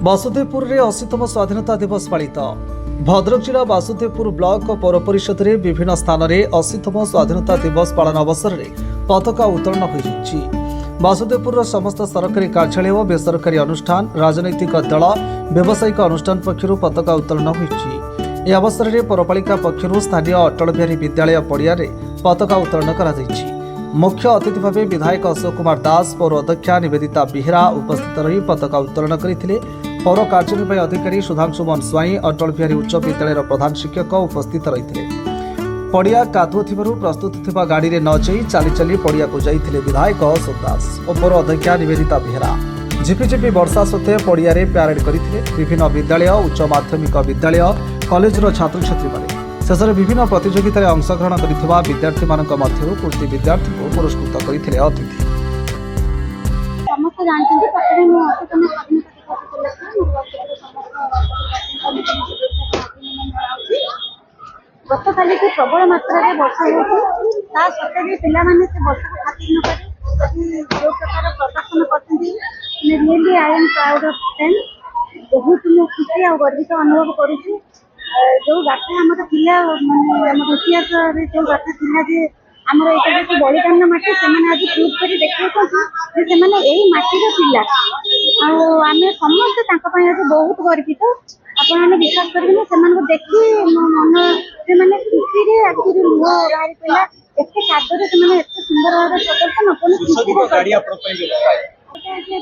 वासुदेवपुर में 80तम स्वाधीनता दिवस पालित। भद्रक जिला वासुदेवपुर ब्लॉक पौर परिषद में विभिन्न स्थान में 80तम स्वाधीनता दिवस पालन अवसर में पताका उत्तोलन हो वासुदेवपुर समस्त सरकारी कार्यालय और बेसरकारी अनुष्ठान राजनैतिक दल व्यावसायिक अनुष्ठान पक्षर पताका उत्तोलन हो अवसर में पौरपालिका पक्षर स्थानीय अटल बिहारी विद्यालय पड़िया पताका उत्तोलन कर मुख्य अतिथि भाव विधायक अशोक कुमार दास पौर अध्यक्षा निवेदिता बेहेरा उपस्थित रही पताका उत्तोलन करते पौर कार्यनिर्वाही अधिकारी सुधांशु मन स्वाई अटल बिहारी उच्च विद्यालय प्रधान शिक्षक उपस्थित रही पड़िया कादुव प्रस्तुत थिबा गाड़ी में न जाई चली चली पड़िया को जाइथिले विधायक अशोक दास और पौर अध्यक्षा निवेदिता बेहेरा झिपिझिपि वर्षा सत्वे पड़िया प्यारेड करथिले विभिन्न विद्यालय उच्च माध्यमिक विद्यालय कॉलेजर छात्र छात्री माने शेष में विभिन्न प्रतियोगितार अंशग्रहण करथिबा विद्यार्थी मानक मध्यरु कुर्ती विद्यार्थी को पुरस्कृत करथिले अतिथि समस्त जानते पाखरे मो अतितम गत काली के प्रबल मात्रा वर्षा होता सत्वे पिला माने से वर्षा को खातिर न करी जो प्रकार प्रदर्शन करते really I am proud of them बहुत मो खुशी और गर्वित अनुभव करुछु जो गाथा आम पिला माने इतिहास जो गाथा पिला जे आमर ये जो बलिदान माटी से आज प्रूव कर देखते यही माटीर पिला आम समस्त आज बहुत गर्वित आपने विश्वास करेंगे से देखी मन से मैंने खुशी आखिर लुह बाहरी पड़ा एत कादर से सुंदर भाव प्रदर्शन अपने खुशी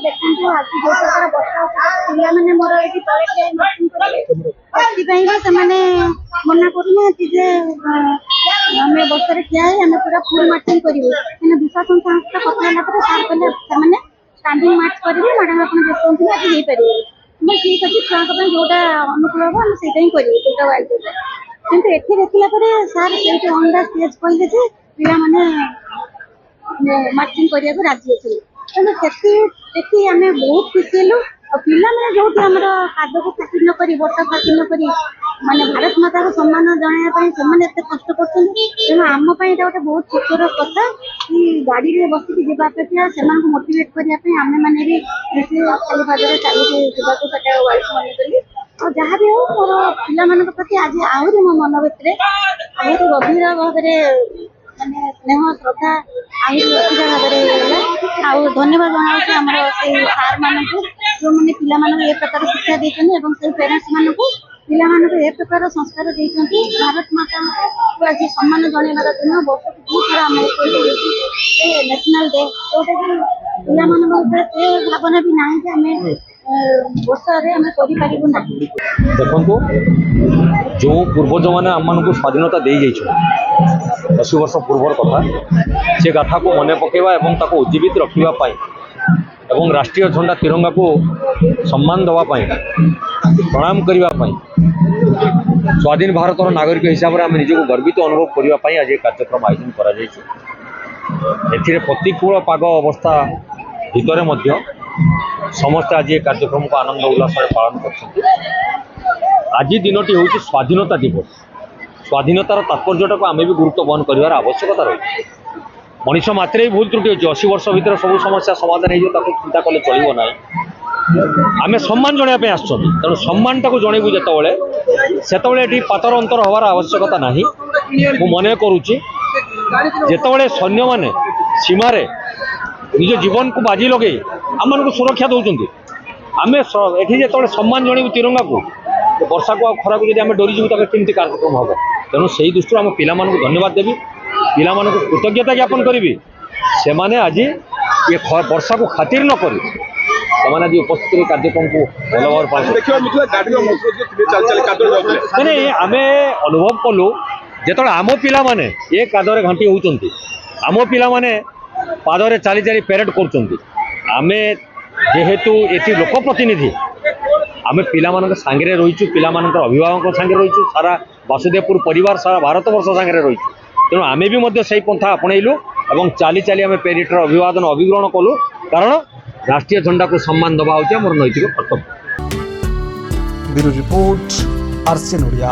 देखते आज जो प्रकार वर्षा पिला मैंने मोर ये तले मना करूना आम बस ठिया आम पूरा फुल मार्चिंग करूँ विश्वास संस्था कथा सार कले स्टांडिंग मार्च करेंगे मैडम आप देखते आज हो पारे ठीक अच्छे छुआ जोटा अनुकूल हम से जोटा वाइज कि एटी देखला सार से ऑन द स्टेज कहले पिला माने मार्चिंग करिया को राजी अच्छे तेना देखी आम बहुत खुशी हेलु पिला मैंने जो काद को खातिर न करी वर्षा खातिर न करी माने भारत माता को सम्मान जनाया से कष्ट कर तेणु आम गोटे बहुत खुशर कथा कि गाड़ी में बसिक जावा अपेक्षा से मोटिवेट करने आम मैंने भी खाली भाजर चलिए जावाक मानिकली और जहाँ भी हो मोर पिला प्रति आज आहरी मो मन भितर आहरी गभीर भाव में माने स्नेह श्रद्धा आहरी अधिक भाव में धन्यवाद जनाऊँ आमर से सार मान जो मैंने पिला ए प्रकार शिक्षा देते से पेरेन्ट्स मान पिला ए प्रकार संस्कार देते भारत माता को आज सम्मान जनाइबार दिन वर्ष को बहुत थोड़ा आम नेशनल डे जोटा कि पिला से भावना भी ना कि आम देखो जो पूर्वज मैंने आम स्वाधीनता दे 80 वर्ष पूर्वर कथा से गाथा को मन पकेवा और उज्जीवित रखापी एवं राष्ट्रीय झंडा तिरंगा को सम्मान देवाई प्रणाम करने स्वाधीन भारत नागरिक हिसाब से आम निजक गर्वित अनुभव करने आज कार्यक्रम आयोजन कर प्रतिकूल पाग अवस्था भितर समस्त आज कार्यक्रम को आनंद उल्लास पालन कर आज दिनटी हूँ स्वाधीनता दिवस स्वाधीनतार तात्पर्यटा को आम भी गुरुत्व बहन कर आवश्यकता रही मनीष मात्रे भूल त्रुटि अच्छे 80 वर्ष भितर सब समस्या समाधान हो चिंता कले चलो ना आम सम्मान जनापे आसुँ तेणु सम्मान टाक जनइबू जिते पातर अंतर हबार आवश्यकता ना मु मन करुच्ची जिते सैन्य मैंने सीमार निज जीवन को बाजी लगे आम को सुरक्षा दौरान आम ये जो सम्मान जनइबू तिरंगा को वर्षा को खरा को आम डरीजु कमी कार्यक्रम हम तेणु से दृष्टि आम पिला धन्यवाद देवी पिला कृतज्ञता ज्ञापन करी से मैंने आज ये वर्षा को खातिर न कर आज उपस्थित कार्यक्रम को भल भाव आम अनुभव कलु जो आम पिला माने ये कादरे घाटी होती आम पिला माने पादरे चली चली पेरेड करें जेहेतु ये लोक प्रतिनिधि आम पिला सांगे रहीचु पिला अभिभावक सांगे रहीचु सारा वासुदेवपुर परिवार सारा भारत वर्ष सांगे रहीचु तेणु आम भी से पंथा आपणइलु और चली चली आम पेरिटर अभिवादन अभिग्रहण कलु कारण राष्ट्रीय झंडा को सम्मान दबा होची हमर नैतिक कर्तव्य। Bureau report RCN Odia.